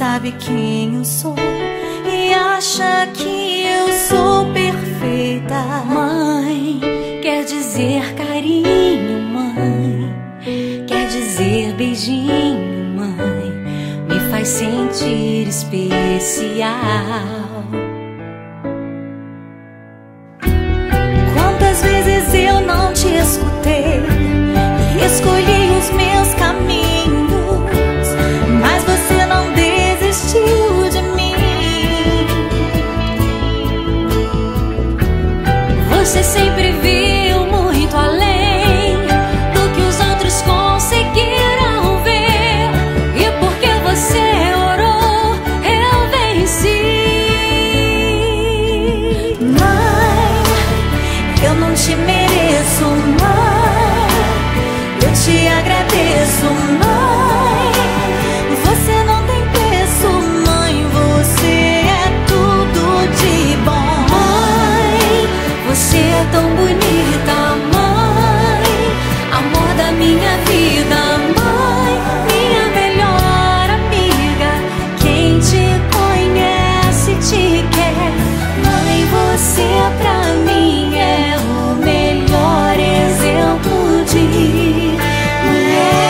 sabe quem eu sou e acha que eu sou perfeita. Mãe, quer dizer carinho, mãe, quer dizer beijinho, mãe, me faz sentir especial. Quantas vezes eu não te escutei e escolhi os meus caminhos, mas você não desistiu de mim. Você sempre viu muito além do que os outros conseguiram ver, e porque você orou, eu venci. Mãe, eu não te mereço, mãe, eu te agradeço, mãe, você não tem preço, mãe, você é tudo de bom. Mãe, você é tão bonita, mãe, amor da minha vida, mãe, minha melhor amiga, quem te conhece te quer. Mãe, você pra mim é o melhor exemplo de mulher.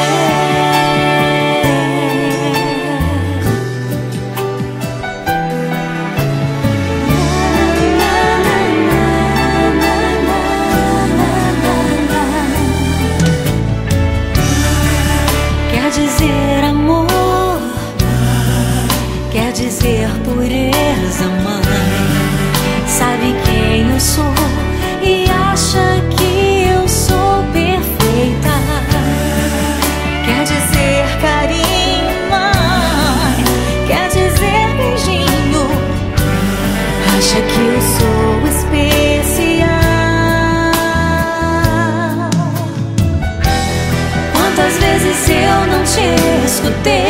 Quer dizer amor, quer dizer pureza, mãe, sabe quem eu sou e acha que eu sou perfeita. Quer dizer carinho, mãe, quer dizer beijinho, acha que eu sou especial. Quantas vezes eu não te escutei